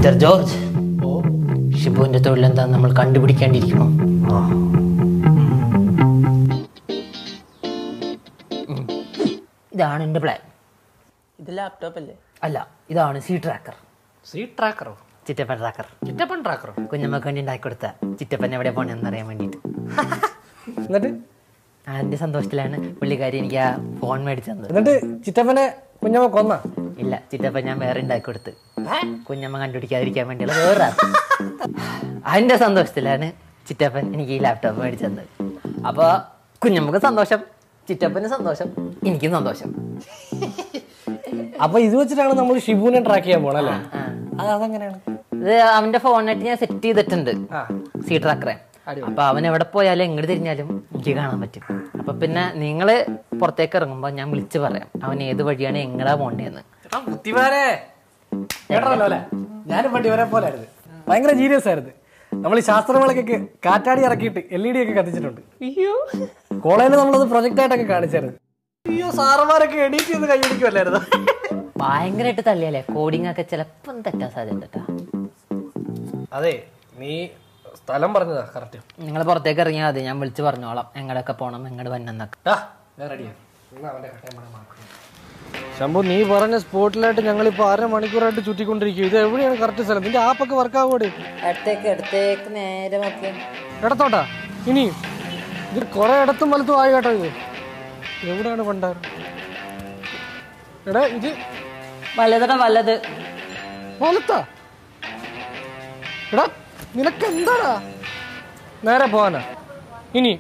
Mister George, ഷിബുവിന്റെ തൊഴിലെന്താ നമ്മൾ കണ്ടുപിടിക്കേണ്ടിയിരിക്കണം. ഇതാണ് എന്റെ പ്ലാൻ. ഇത് ലാപ്ടോപ്പ് അല്ലേ? അല്ല, ഇതാണ് സീ ട്രാക്കർ. സീ ട്രാക്കറോ? ചിറ്റപ്പൻ ട്രാക്കർ. ചിറ്റപ്പൻ ട്രാക്കറോ? കുഞ്ഞമ്മക്ക് വേണ്ടി ഉണ്ടാക്കി കൊടുത്ത ചിറ്റപ്പൻ എവിടെ പോണെന്ന് അറിയാൻ വേണ്ടിട്ട്. എന്നിട്ട് അതിന്റെ സന്തോഷത്തിലാണ് പുള്ളിക്കാരി എനിക്ക് ആ ഫോൺ മേടിച്ചു തന്നത്. എന്നിട്ട് ചിറ്റപ്പനെ കുഞ്ഞമ്മ കൊന്ന? ഇല്ല, ചിറ്റപ്പൻ ഞാൻ വേറെ ഉണ്ടാക്കി കൊടുത്ത് കുഞ്ഞമ്മ കണ്ടുപിടിക്കാതിരിക്കാൻ വേണ്ടിയുള്ള വേറെ. അതിന്റെ സന്തോഷത്തിലാണ് ചിറ്റപ്പൻ എനിക്ക് ഈ ലാപ്ടോപ്പ് മേടിച്ചു തന്നത്. അപ്പൊ കുഞ്ഞമ്മക്ക് സന്തോഷം, ചിറ്റപ്പന് സന്തോഷം, എനിക്കും സന്തോഷം. അപ്പൊ ഇത് വെച്ചിട്ടാണ് നമ്മൾ ഷിബുവിനെ ട്രാക്ക് ചെയ്യാൻ പോണല്ലേ? അതെങ്ങനെയാണ്? ഇത് അവന്റെ ഫോണിനായിട്ട് ഞാൻ സെറ്റ് ചെയ്തിട്ടുണ്ട് സീ ട്രാക്കറെ. അപ്പൊ അവൻ എവിടെ പോയാലും എങ്ങോട്ട് തിരിഞ്ഞാലും എനിക്ക് കാണാൻ പറ്റും. അപ്പൊ പിന്നെ നിങ്ങള് പുറത്തേക്ക് ഇറങ്ങുമ്പോ ഞാൻ വിളിച്ചു പറയാം അവൻ ഏത് വഴിയാണ് എങ്ങടാ പോണ്ടേന്ന്. കേട്ടല്ലോ അല്ലെ? ഞാനും പണ്ടി വരെ പോലായിരുന്നു. ഭയങ്കര ജീനിയസ് ആയിരുന്നു. നമ്മൾ ഈ ശാസ്ത്രമേളക്കൊക്കെ കാറ്റാടി ഇറക്കിയിട്ട് LED ഒക്കെ കത്തിച്ചിട്ടുണ്ട്. അയ്യോ, കോളേജിൽ നമ്മളത് പ്രൊജക്ട് ആയിട്ടൊക്കെ കാണിച്ചായിരുന്നു. അയ്യോ, സാറന്മാരൊക്കെ എഡിറ്റ് ചെയ്ത് കൈയടിക്കുമല്ലായിരുന്നു. ഭയങ്കരമായിട്ട് തള്ളിയാലേ കോഡിംഗ് ഒക്കെ ചിലപ്പം തെറ്റാൻ സാധ്യത. അതെ, നീ സ്ഥലം പറഞ്ഞതാ കറക്റ്റ്. നിങ്ങൾ പുറത്തേക്ക് ഇറങ്ങിയാൽ മതി, ഞാൻ വിളിച്ചു പറഞ്ഞോളാം എങ്ങടൊക്കെ പോണം എങ്ങോട്ട് വന്നെന്നൊക്കെ. ശംഭു, നീ പറഞ്ഞ സ്പോട്ടിലായിട്ട് ഞങ്ങളിപ്പോ 1/2 മണിക്കൂറായിട്ട് ചുറ്റിക്കൊണ്ടിരിക്കും. ഇത് എവിടെയാണ് കറക്റ്റ് സ്ഥലം? നിന്റെ ആപ്പൊക്കെ വർക്ക് ആവോടെ? അടുത്തേക്ക് നേരെ ഇടത്തോട്ടാ? ഇനി ഇത് കുറെ ഇടത്തും വലത്തും ആയി കേട്ടോ. ഇത് എവിടെയാണ് പണ്ടാറ്? എടാ, ഇത് വലതട വലത് വലത്താ? എടാ, നിനക്ക് എന്താടാ? നേരെ പോവാനാ? ഇനി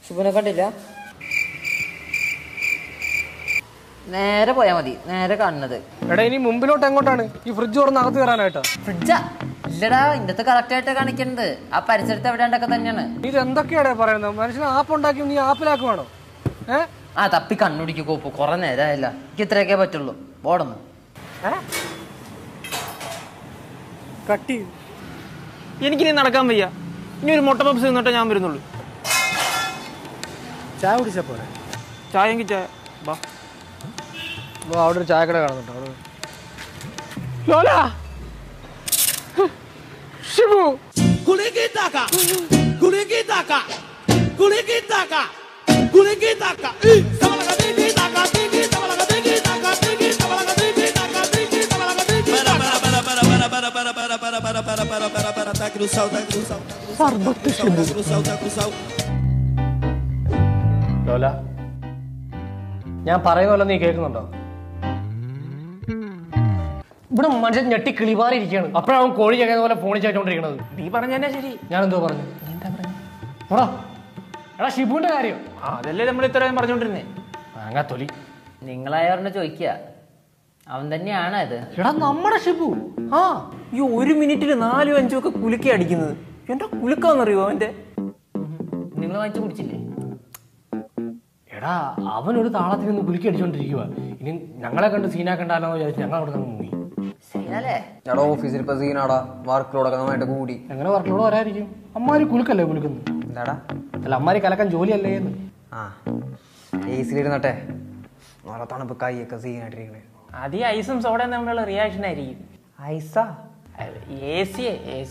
ശുഭനെ കണ്ടില്ല? നേരെ പോയാ മതി, നേരെ കാണുന്നത്. എടാ, ഇനി മുമ്പിലോട്ട് എങ്ങോട്ടാണ്? ഈ ഫ്രിഡ്ജ് തുറന്ന് അകത്ത് കയറാനായിട്ടാ? ഫ്രിഡ്ജാ? ഇല്ലടാ, ഇന്നത്തെ കറക്റ്റ് ആയിട്ട് കാണിക്കുന്നത് ആ പരിസരത്ത് എവിടെയൊക്കെ തന്നെയാണ്. ഇത് എന്തൊക്കെയാടാ പറയുന്നത്? മനുഷ്യന് ആപ്പ് ഉണ്ടാക്കി നീ ആപ്പിലാക്കുവാണോ? ആ തപ്പി കണ്ണുടിക്ക് കോപ്പ്. കുറെ നേരമായില്ല, എനിക്ക് ഇത്രയൊക്കെ പറ്റുള്ളൂ. ബോർഡൊന്ന് കട്ടി. എനിക്കിനി നടക്കാൻ വയ്യ. ഇനി ഒരു മുട്ട പപ്സ് നിന്നിട്ടേ ഞാൻ വരുന്നുള്ളൂ. ചായ കുടിച്ചാ പോലെ? ചായ എങ്കിൽ ചായ. ബാ, അവിടെ ഒരു ചായക്കട കാണുന്നുണ്ടോ? അവിടെ ലോല ഷിബു കുളിക്കിത്താക്ക കുളിക്കിത്താക്ക കുളിക്കിത്താക്ക കുളിക്കിത്താക്ക സവലക ദേവി താക്ക ദേവി സവലക ദേവി താക്ക ദേവി സവലക ദേവി താക്ക ദേവി സവലക ദേവി para tá cruzal ലോല, ഞാൻ പറയുമല്ലോ, നീ കേൾക്കുന്നുണ്ടോ? ഇവിടെ മനുഷ്യൻ ഞെട്ടി കിളിമാറിയിരിക്കുകയാണ്. അപ്പോഴാവും കോഴി ചകയുന്ന പോലെ ഫോണിൽ ചോദിച്ചോണ്ടിരിക്കണത്. നീ പറഞ്ഞ തന്നെ ശരി. ഞാൻ എന്തോ പറഞ്ഞു? എടാ, ഷിബുവിന്റെ കാര്യം അതല്ലേ നമ്മൾ ഇത്രയും പറഞ്ഞോണ്ടിരുന്നേ. അങ്ങ തൊലി. നിങ്ങളായവരുടെ ചോദിക്കുക, അവൻ തന്നെയാണ് അത്. എടാ, നമ്മുടെ ഷിബു. ഈ 1 മിനിറ്റിൽ 4 5 ഒക്കെ കുലുക്കി അടിക്കുന്നത്. എന്റെ കുലുക്കാന്നറിയോ അവന്റെ? നിങ്ങൾ വാങ്ങിച്ചു കുടിച്ചില്ലേ? എടാ, അവനൊരു താളത്തിൽ നിന്ന് കുലുക്കി അടിച്ചോണ്ടിരിക്കുക. ഇനി ഞങ്ങളെ കണ്ട് സീനാക്കണ്ടാലോ വിചാരിച്ചു ഞങ്ങൾ അവിടെ നിന്ന് മുങ്ങി. എടാ, ഓഫീസിൽ ഇപ്പൊ സീനാടാ. വർക്ക് ലോഡൊക്കെ നന്നായിട്ട് കൂടി. എങ്ങനെ വർക്ക് ലോഡ് വരായിരിക്കും? അമ്മാര് കുലുക്കല്ലേ കുലുക്കുന്നത്? എന്താടാ? അല്ല, അമ്മാര് കലക്കാൻ ജോലിയല്ലേ എന്ന്. AC-ലിരുന്നട്ടെ, നല്ല തണുപ്പ്, കൈയൊക്കെ സീനായിട്ടിരിക്കണേ. അത് ഈ ഐസും സോഡയും തമ്മിലുള്ള റിയാക്ഷൻ ആയിരിക്കും. ഐസാ? AC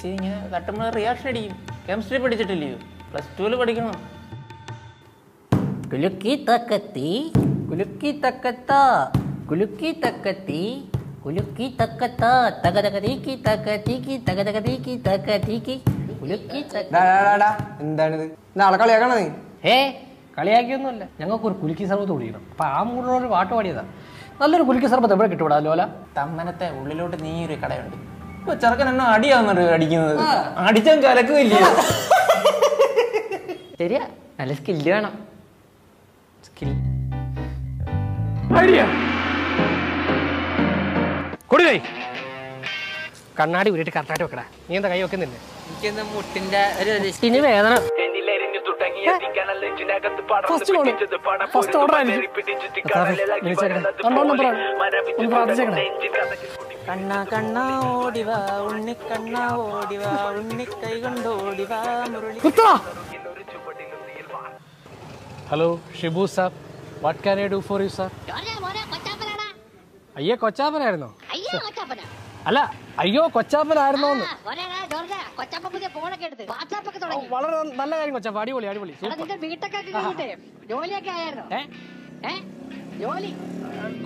ഇങ്ങനെ തട്ടുമ്പോൾ റിയാക്ഷൻ അടിക്കും. കെമിസ്ട്രി പഠിച്ചിട്ടില്ലയോ? +2 പഠിക്കണം. കുലുക്കി തക്കത്തി കുലുക്കി തക്കത്ത കുലുക്കി തക്കത്തി കുലുക്കി തക്കത്ത തകതകതീക്കി തക്കതീക്കി തകതകതീക്കി തക്കതീക്കി കുലുക്കി തക്ക. എന്താണിത്? നാളെ കളിയാക്കണ നീ? കളിയാക്കിയൊന്നുമല്ല, ഞങ്ങൾക്കൊരു കുലുക്കി സർബത്ത് കുടിക്കണം. അപ്പൊ ആ മൂടിലൊരു പാട്ട് പാടിയതാ. നല്ലൊരു കുലുക്കി സർബത്ത് എവിടെ കിട്ടൂടാ ലോല? തമ്മനത്തെ ഉള്ളിലോട്ട് നീ ഒരു കടയുണ്ട്. ഇപ്പൊ ചെറുക്കൻ എന്നെ അടിയാന്നോ അടിക്കുന്നത്? അടിച്ചാൽ കലക്കില്ലേ? ശരിയാ, നല്ല സ്കില്ല് വേണം. ഐഡിയ കൊടുക്കൈ. കണ്ണാടി ഉരുട്ടി കറക്റ്റായിട്ട് വെക്കടാ. നീ എന്താ കൈ വെക്കുന്നില്ലേ? എനിക്കെന്താ മുട്ടിന്റെ ഒരു ഇനി വേദന. ഫസ്റ്റ് ഓർഡർ കണ്ണ കണ്ണ ഓടിവാ ഉണ്ണി കണ്ണ ഓടിവാ ഉണ്ണി കൈ കൊണ്ടോടിവാ Murali. Hello Shibu sir, what can I do for you sir? അയ്യേ, കൊച്ചാപ്പനായിരുന്നോ? അല്ല, അയ്യോ കൊച്ചാപ്പനായിരുന്നോന്ന്. വളരെ നല്ല കാര്യം കൊച്ചാപ്പ, അടിപൊളി അടിപൊളി.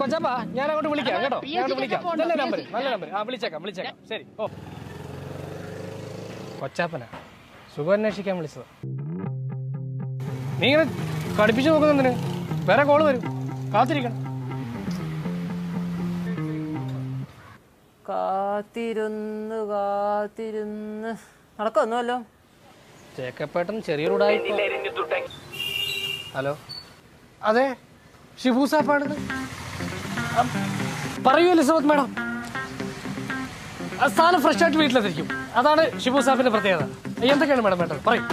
കൊച്ചാപ്പ ഞാൻ അങ്ങോട്ട് വിളിക്കാം കേട്ടോ, ഞാൻ അങ്ങോട്ട് വിളിക്കാം. നല്ല നമ്പർ വിളിച്ചേക്കാം. ശരി. ഓ കൊച്ചാപ്പനാ സുഖം അന്വേഷിക്കാൻ വിളിച്ചത്. നീ ഇങ്ങനെ കടുപ്പിച്ച് നോക്കുന്നതിന് വേറെ കോള് വരും, കാത്തിരിക്കണം. കാത്തിരുന്ന് നടക്കൊന്നുമല്ലോ. ചേക്കപ്പേട്ടൻ ചെറിയൊരുടായി. ഹലോ, അതെ ഷിബു സാപ്പാണ്. പറയൂ എലിസബത്ത് മാഡം. സാധനം ഫ്രഷ് ആയിട്ട് വീട്ടിലെത്തിരിക്കും. അതാണ് ഷിബു സാപ്പിന്റെ പ്രത്യേകത. എന്തൊക്കെയാണ് മാഡം വേണ്ടത് പറയും.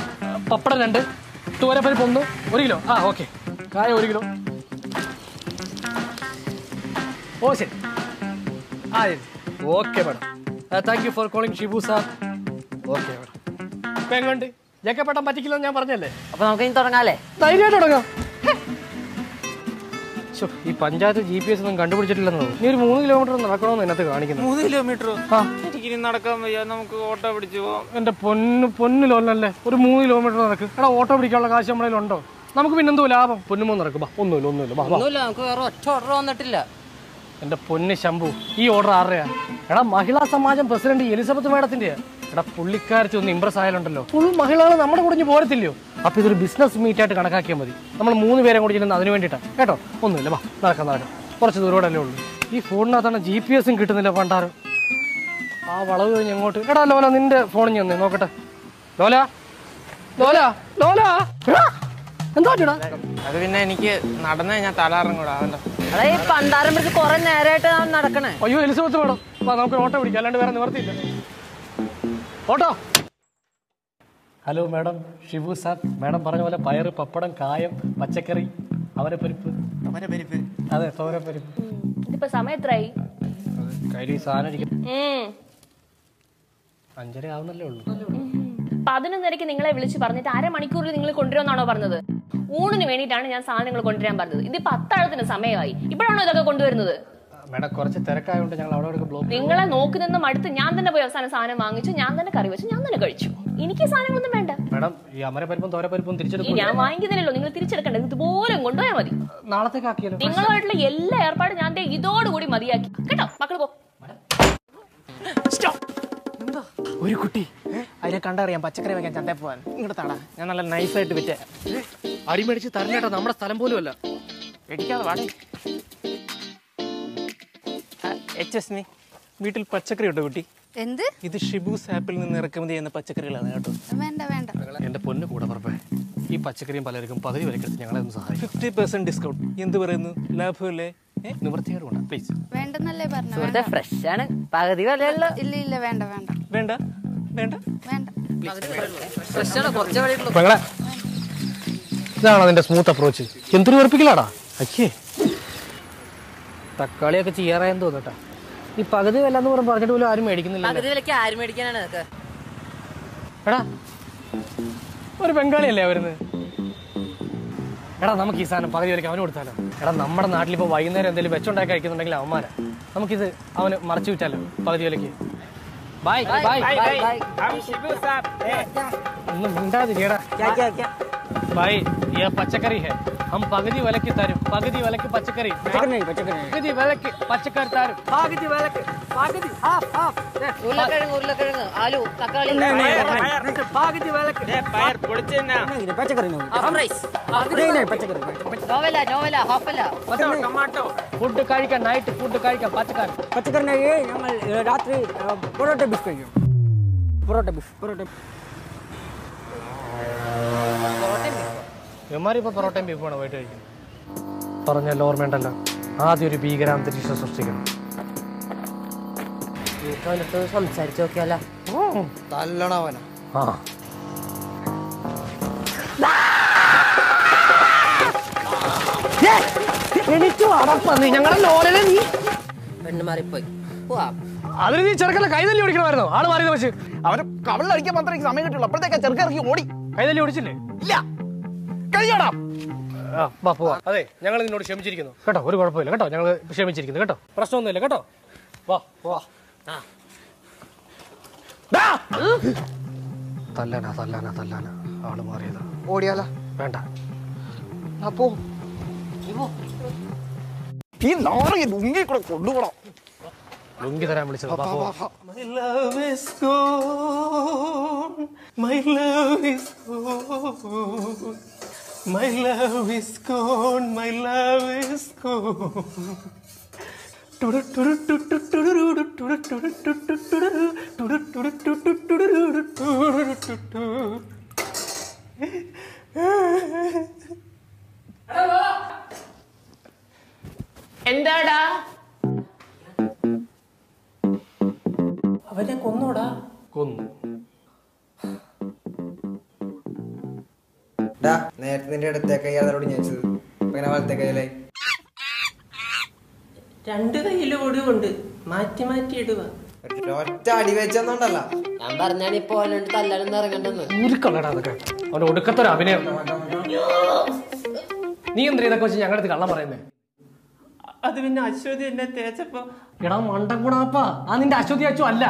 പപ്പടം 2, തൂരപ്പരിപ്പ് 1, 1 കിലോ. ഓക്കെ. കായ 1 കിലോ. ഓ ശരി. Okay madam. Thank you for calling Shibu sir. Okay madam. ഇപ്പം എങ്ങോട്ട് ജേക്കപ്പേട്ടൻ പറ്റിക്കില്ലെന്ന് ഞാൻ പറഞ്ഞല്ലേ. അപ്പൊ നമുക്ക് ഇനി തുടങ്ങാല്ലേ? ധൈര്യമായിട്ട് തുടങ്ങാം. ഈ പഞ്ചായത്ത് GPS ഒന്നും കണ്ടുപിടിച്ചിട്ടില്ലെന്നോ. നീ ഒരു 3 കിലോമീറ്റർ നടക്കണമെന്ന് ഇതിനകത്ത് കാണിക്കുന്നു. 3 കിലോമീറ്ററോ? എനിക്ക് നടക്കാൻ വയ്യ, നമുക്ക് ഓട്ടോ പിടിച്ചു പോവാം. എന്റെ പൊന്നിലല്ലേ, ഒരു 3 കിലോമീറ്റർ നടക്ക്. എടാ ഓട്ടോ പിടിക്കാനുള്ള കാശ് നമ്മളതിൽ ഉണ്ടോ? നമുക്ക് പിന്നെന്തോ ലാഭം. പൊന്നുമോ നടക്കും. ഒന്നുമില്ല. നമുക്ക് വേറെ ഒറ്റ ഓർഡർ വന്നിട്ടില്ല. എന്റെ പൊന്ന് ശംഭു, ഈ ഓർഡർ ആരുടെയാ? എടാ മഹിളാ സമാജം പ്രസിഡന്റ് എലിസബത്ത് മാഡത്തിന്റെയാ. എടാ പുള്ളിക്കാരത്തി ഒന്ന് ഇമ്പ്രസ് ആയാലുണ്ടല്ലോ, ഫുൾ മഹിളകൾ നമ്മുടെ കൂടെ പോരത്തില്ലയോ? അപ്പൊ ഇതൊരു ബിസിനസ് മീറ്റ് ആയിട്ട് കണക്കാക്കിയാൽ മതി. നമ്മൾ 3 പേരെ കൂടി ചെല്ലുന്നത് അതിന് വേണ്ടിയിട്ടാ കേട്ടോ. ഒന്നുമില്ല, നടക്കാം. കുറച്ച് ദൂരോടല്ലേ ഉള്ളൂ. ഈ ഫോണിനകത്താണ് GPS കിട്ടുന്നില്ല പണ്ടാരം. ആ വളവ് കഴിഞ്ഞ് എങ്ങോട്ട്? എടാ ലോല, നിന്റെ ഫോണിൽ ഞാൻ നോക്കട്ടെ. ലോല എന്താ പറ്റൂടാ? അത് പിന്നെ എനിക്ക് നടന്നു കഴിഞ്ഞാൽ തലാറും അതല്ലോ. അതാ ഈ പണ്ടാരം പിടിച്ച് കുറെ നേരമായിട്ട് നടക്കണേ. അയ്യോ എലിസബത്ത് മാഡം, നമുക്ക് ഓട്ടോ പിടിക്കാം, അല്ലാണ്ട് വേറെ നിവർത്തിയില്ല. Auto. Hello madam, Shibu sir. Madam പറഞ്ഞ പോലെ പയറ്, പപ്പടം, കായം, പച്ചക്കറി, അവരപ്പരിപ്പ്. അതെ, തോരപ്പരിപ്പ്. ഇതിപ്പോ സമയം എത്രയായി? കയ്യിൽ സാധനം 5:30 ആവുന്നല്ലേ ഉള്ളൂ. 11:30 നിങ്ങളെ വിളിച്ച് പറഞ്ഞിട്ട് അരമണിക്കൂറിൽ നിങ്ങൾ കൊണ്ടുവരുമെന്നാണോ പറഞ്ഞത്? ഊണിന് വേണ്ടിയിട്ടാണ് ഞാൻ സാധനങ്ങൾ കൊണ്ടുവരാൻ പറഞ്ഞത്. ഇതിപ്പോ അത്താഴത്തിന് സമയമായി, ഇപ്പോഴാണോ ഇതൊക്കെ കൊണ്ടുവരുന്നത്? മാഡം കുറച്ച് തിരക്കായതുകൊണ്ട് ഞങ്ങൾ അവിടെ ബ്ലോക്ക്. നിങ്ങളെ നോക്കി നിന്നും അടുത്ത് ഞാൻ തന്നെ പോയി അവസാനം സാധനം വാങ്ങിച്ചു, ഞാൻ തന്നെ കറി വെച്ചു, ഞാൻ തന്നെ കഴിച്ചു. എനിക്ക് സാധനങ്ങളൊന്നും വേണ്ട. മാഡം ഈ അമരപ്പരിപ്പും തോരപ്പരിപ്പും തിരിച്ചെടുക്കും. ഞാൻ വാങ്ങിക്കുന്നില്ലല്ലോ, നിങ്ങൾ തിരിച്ചെടുക്കണ്ടേ? ഇതുപോലെ കൊണ്ടുപോയാൽ മതി. നാളത്തേക്ക് ആക്കിയാലോ? നിങ്ങളുമായിട്ടുള്ള എല്ലാ ഏർപ്പാടും ഞാൻ ഇതോടുകൂടി മതിയാക്കി കേട്ടോ. മക്കള് പോ. ഒരു കുട്ടി അതിനെ കണ്ടറിയാം പച്ചക്കറി വെക്കാൻ ചന്തയിൽ പോവാൻ. ഇങ്ങോട്ട് താടാ, ഞാൻ നല്ല നൈസായിട്ട് വിറ്റേ. അടിമേടിച്ച് തരണേട്ടാ, നമ്മുടെ സ്ഥലം പോലും അല്ല. പേടിക്കാതെ വാടേ. നീ വീട്ടിൽ പച്ചക്കറി ഉണ്ടോ കുട്ടി? എന്ത്? ഇത് ഷിബൂസ് ആപ്പിൽ നിന്ന് ഇറക്കുമതി ചെയ്യുന്ന പച്ചക്കറികളാണ് കേട്ടോ. വേണ്ട. എന്റെ പൊന്ന് കൂടെ പറപ്പേ, ഈ പച്ചക്കറിയും പലർക്കും പകുതി വിലക്കെടുത്ത് ഞങ്ങളെ ഒന്ന് സഹായിക്കും. 50% ഡിസ്കൗണ്ട്. എന്ത് പറയുന്നു? ലാഭമല്ലേ? നിവൃത്തിയോട് കൊണ്ടാ പ്ലീസ്. വേണ്ടെന്നല്ലേ പറഞ്ഞു. ഫ്രഷ് ആണ്, പകുതി വിലയുള്ള. ഇല്ല വേണ്ട. ഇതാണ് അതിന്റെ സ്മൂത്ത് അപ്രോച്ച്. എന്തൊരു ഉറപ്പിക്കലാടാ. അയ്യേ, തക്കാളിയൊക്കെ ചെയ്യാറായെന്ന് തോന്നട്ടാ. ഈ പകുതി വില എന്ന് പറഞ്ഞിട്ട് പോലും ആരും മേടിക്കുന്നില്ല. പകുതി വിലക്ക് ആരും മേടിക്കാനാണ് ഇതൊക്കെ? എടാ ഒരു ബംഗാളിയല്ലേ അവരുന്ന്. എടാ നമുക്ക് ഈ സാധനം പകുതി വിലക്ക് അവന് കൊടുത്താലോ? എടാ നമ്മുടെ നാട്ടിലിപ്പോ വൈകുന്നേരം എന്തെങ്കിലും വെച്ചുണ്ടാക്കി കഴിക്കുന്നുണ്ടെങ്കിൽ അവന്മാരാ. നമുക്കിത് അവന് മറച്ചു വിറ്റാലോ പകുതി വിലക്ക്? ബൈ. ഒന്നും മിണ്ടാതിരിക്കടാ. भाई ये पचकरी है, हम पगदी वाले की तारीफ, पगदी वाले की पचकरी, पगदी वाले की पचकर तारीफ, पगदी वाले की पगदी हाफ ഉരുളക്കിഴങ്ങ്, ആലു, തക്കാളി, पगदी वाले की പയർ പൊടിച്ചേനാ पचकरी റൈസ്, നോവല, ഹാഫല, ടൊമാറ്റോ. ഫുഡ് കഴിക്കാൻ, നൈറ്റ് ഫുഡ് കഴിക്കാൻ പച്ചക്കറി. പച്ചക്കറിനായി ഞങ്ങൾ രാത്രി പൊറോട്ട ബീഫ് കഴിക്കും. പൊറോട്ട ബീഫ് ഇവന്മാരിപ്പോ പൊറോട്ടയും ബീഫുമാണ് പോയിട്ട് കഴിക്കുന്നത്. പറഞ്ഞല്ലോ, ഓർമ്മയുണ്ടല്ലോ, ആദ്യം ഒരു ഭീകരാന്തരീക്ഷം സൃഷ്ടിക്കണം. സംസാരിച്ചു നോക്കിയാലോ? തല്ലണവന ആ എനിക്ക് അടപ്പന്നി ഞങ്ങളുടെ ലോലനെ നീ പെണ്ണ് മാറിപ്പോയി. അതിന് നീ ചെറുക്കല്ല കൈതല്ലി ഓടിക്കണമായിരുന്നോ? ആള് മാറിയത് വെച്ച് അവന് കവളിലടിക്കാൻ മാത്രമേ എനിക്ക് സമയം കിട്ടുള്ളൂ. അപ്പോഴത്തേക്ക് ചെറുക്ക ഇറങ്ങി ഓടി. കൈതല്ലി ഓടിച്ചില്ലേ? ഇല്ല, കഴിയടാ. അതെ, ഞങ്ങൾ നിന്നോട് ക്ഷമിച്ചിരിക്കുന്നു കേട്ടോ. ഒരു കുഴപ്പമില്ല കേട്ടോ, ഞങ്ങൾ ക്ഷമിച്ചിരിക്കുന്നു കേട്ടോ. പ്രശ്നമൊന്നുമില്ല കേട്ടോ. വാ. തല്ലാനാ ആള് മാറിയതാ. ഓടിയാല വേണ്ട. അപ്പോ ഈ നാളെ ലുങ്കി കൂടെ കൊണ്ടുപോകണം. ലുങ്കി തരാൻ വിളിച്ചത്. My love is gone. My love is gone. My love is gone. My love is gone. എന്താടാ അവനെ കൊന്നോടാ. കൊന്നു. നേരത്തെ നിന്റെ അടുത്തേക്ക് അയാളോട് ചോദിച്ചത് പിന്നെ വലത്തെ കയ്യിലായി. രണ്ട് കയ്യില് ഒടിവുണ്ട്, മാറ്റി മാറ്റി ഇടുക. ഒറ്റ അടി വെച്ചെന്നുണ്ടല്ല. ഞാൻ പറഞ്ഞാണ് ഇപ്പൊ അവനോട് തല്ലാനൊന്നും ഇറങ്ങണ്ടെന്ന്. ഊരിക്കള്ളടാ അതൊക്കെ. അവന്റെ ഒടുക്കത്തൊരു അഭിനയം. നീ എന്തിനാ ഇതൊക്കെ വെച്ച് ഞങ്ങളുടെ അടുത്ത് കള്ളം പറയുന്നേ? അത് പിന്നെ അശ്വതി എന്നെ തേച്ചപ്പോ. എടാ മണ്ടൻകുണാപ്പാ, ആ നിന്റെ അശ്വതി അച്ചു അല്ല.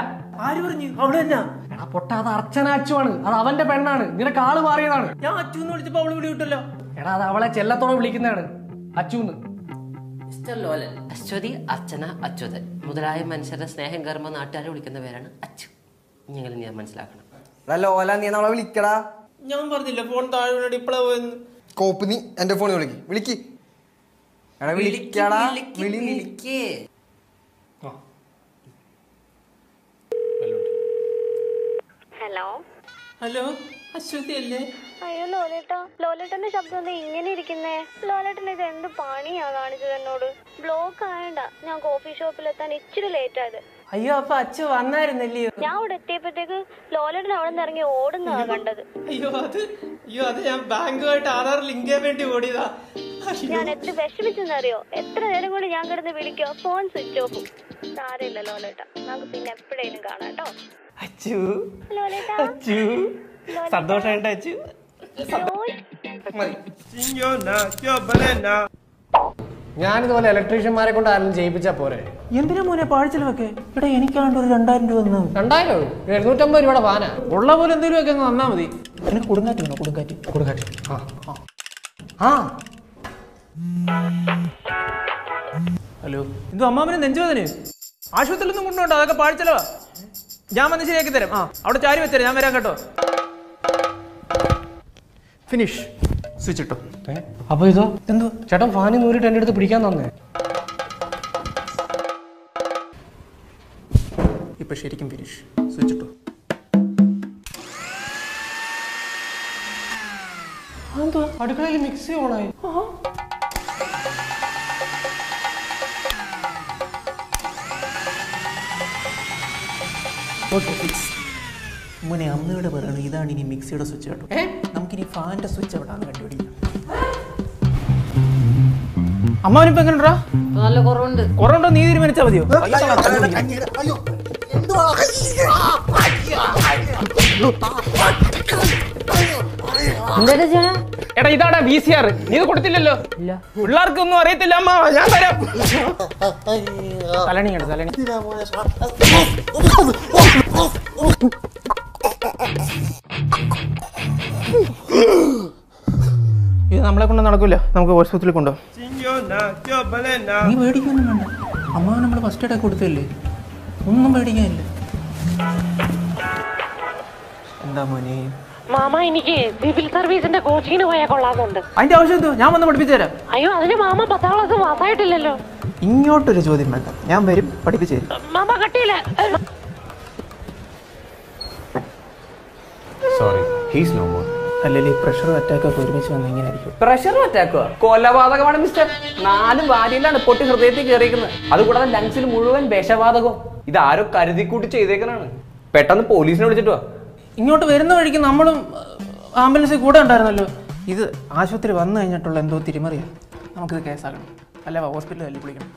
ആര് പറഞ്ഞു? അവിടെ തന്നെ. എടാ പൊട്ട, അത് അർച്ചന അച്ചുവാണ്. അത് അവന്റെ പെണ്ണാണ്. നിനക്ക് ആള് മാറിയതാണ്. ഞാൻ അച്ചു എന്ന് വിളിച്ചപ്പോ അവള് വിളി വിട്ടല്ലോ. എടാ അത് അവളെ ചെല്ലത്തോടെ വിളിക്കുന്നതാണ് അച്ചുന്ന്. മിസ്റ്റർ ലോലൻ, അശ്വതി, അർച്ചന, അച്യുതൻ മുതലായ മനുഷ്യരുടെ സ്നേഹം കയറുമ്പോൾ നാട്ടുകാരെ വിളിക്കുന്ന പേരാണ് അച്ചു. ഇങ്ങനെ ഞാൻ മനസ്സിലാക്കണം. ലോല നീ നമ്മളെ വിളിക്കടാ. ഞാൻ പറഞ്ഞില്ല ഫോൺ താഴെ വീണിട്ട് ഇപ്പളാ പോയെന്ന്. കോപ്പ് നീ എന്റെ ഫോണിൽ വിളിക്ക്. എടാ വിളിക്കടാ. ഹലോ ഹലോ, അശ്വതി അല്ലേ? അയ്യോ ലോലേട്ടന്റെ ശബ്ദം ഇങ്ങനെ ഇരിക്കുന്നേ. ലോലേട്ടൻ ഇത് എന്ത് പണിയാ കാണിച്ചത് എന്നോട്? ബ്ലോക്ക് ആയണ്ട ഞാൻ കോഫി ഷോപ്പിലെത്താൻ ഇച്ചിരി ലേറ്റ് ആയത്. അയ്യോ, അപ്പൊ അച്ചു വന്നായിരുന്നല്ലയോ? ഞാൻ അവിടെ എത്തിയപ്പോഴത്തേക്ക് ലോലേട്ടൻ അവിടെ നിന്ന് ഇറങ്ങി ഓടുന്നതാ കണ്ടത്. അയ്യോ അത് ഞാൻ ബാങ്കുമായിട്ട് ആധാർ ലിങ്ക് ചെയ്യാൻ വേണ്ടി ഓടിയതാ. ഞാൻ എത്ര വിഷമിച്ചെന്നറിയോ? എത്ര നേരം കൊണ്ട് ഞാൻ കിടന്ന് വിളിക്കോ, ഫോൺ സ്വിച്ച് ഓഫും. സാരമില്ല ലോലേട്ട, നമുക്ക് പിന്നെ എപ്പോഴേലും കാണാം കേട്ടോ. അച്ചു ലോലേട്ട അച്ചു സന്തോഷായിട്ട് അച്ചു. ഞാനിതുപോലെ ഇലക്ട്രീഷ്യന്മാരെ കൊണ്ട് ആരും ചെയ്യിപ്പിച്ചാ പോരെ? എന്തിനാ മോനെ പാഴ്ചലൊക്കെ? ഇവിടെ എനിക്കാണ്ട് ഒരു 2000 രൂപ വന്നു. 2000 750 രൂപയുടെ പാന ഉള്ള പോലെ എന്തെങ്കിലും ഒക്കെ തന്നാ മതി. എനിക്ക് കൊടുങ്കാറ്റ് വേണോ? കൊടുങ്കാറ്റ്. ഹലോ, ഇത് അമ്മാമനെ നെഞ്ചുവേദന ആശുപത്രിയിലൊന്നും കൊണ്ടുപോകണ്ട, അതൊക്കെ പാഴ്ചലവാ. ഞാൻ വന്ന് ശരിയാക്കി തരാം. അവിടെ ചാരി വെച്ചേരാം, ഞാൻ വരാം കേട്ടോ. ഫിനിഷ്. സ്വിച്ച് ഇട്ടോ. അപ്പൊ ഇതോ എന്തോ ചേട്ടൻ ഫാനി നൂരിട്ട് എന്റെ അടുത്ത് പിടിക്കാൻ തന്നേ. ഇപ്പൊ ശരിക്കും ഫിനിഷ്. സ്വിച്ച് ഇട്ടോ. എന്തോ അടുക്കളയിൽ മിക്സി ഓണായി. മോനെ അമ്മയുടെ പറയണം, ഇതാണ് ഇനി മിക്സിയുടെ സ്വിച്ച് കേട്ടോ. നമുക്കിനി ഫാനിന്റെ സ്വിച്ച് എവിടാന്ന് കണ്ടുപിടിക്കാം. അമ്മാവനിപ്പോ എങ്ങനെയുണ്ടാ? നല്ല കുറവുണ്ട്. കുറവുണ്ടോ നീ തീരുമാനിച്ചാ മതിയോ? എടാ ഇതാടാ VCR, നീ ഇത് കൊടുത്തില്ലല്ലോ. പിള്ളേർക്കൊന്നും അറിയത്തില്ല അമ്മ, ഞാൻ തരാം. തലണി. ഇത് നമ്മളെ കൊണ്ട് നടക്കൂല, നമുക്ക് ഹോസ്പിറ്റലിൽ കൊണ്ടുപോകാം. നീ പേടിക്കൊന്നും വേണ്ട, അമ്മ നമ്മൾ ഫസ്റ്റ് എയ്ഡ് കൊടുത്തല്ലേ, ഒന്നും പേടിക്കാനില്ല. എന്താ മോനെ? മാമ എനിക്ക് സിവിൽ സർവീസിന്റെ കോച്ചിങ്ങിന് പോയാൽ കൊള്ളാന്നുണ്ട്. അതിന്റെ ആവശ്യം എന്തോ? ഞാൻ വന്ന് പഠിപ്പിച്ചു തരാം. അയ്യോ അതിന് മാമ 10ാം ക്ലാസ് പാസ്സായിട്ടില്ലല്ലോ. ഇങ്ങോട്ടൊരു ചോദ്യം വേണ്ട, ഞാൻ വരും പഠിപ്പിച്ചു തരും. മാമ കട്ടിയില്ല. Sorry, he's no more. അല്ലെങ്കിൽ പ്രഷറും അറ്റാക്കൊക്കെ ഒരുമിച്ച് വന്ന് ഇങ്ങനെ ആയിരിക്കും. പ്രഷറും അറ്റാക്കോ? കൊലപാതകമാണ് മിസ്റ്റർ. 4 വാരിയിലാണ് പൊട്ടി ഹൃദയത്തിൽ കയറിയിരിക്കുന്നത്. അതുകൂടാതെ ലങ്സിൽ മുഴുവൻ വിഷവാതകവും. ഇത് ആരോ കരുതിക്കൂട്ടി ചെയ്തേക്കണാണ്. പെട്ടെന്ന് പോലീസിനെ വിളിച്ചിട്ട് വാ. ഇങ്ങോട്ട് വരുന്ന വഴിക്ക് നമ്മളും ആംബുലൻസിൽ കൂടെ ഉണ്ടായിരുന്നല്ലോ. ഇത് ആശുപത്രി വന്നു കഴിഞ്ഞിട്ടുള്ള എന്തോ തിരിമറിയാണ്. നമുക്കിത് കേസാക്കണം, അല്ല ഹോസ്പിറ്റലിൽ തല്ലി വിളിക്കണം.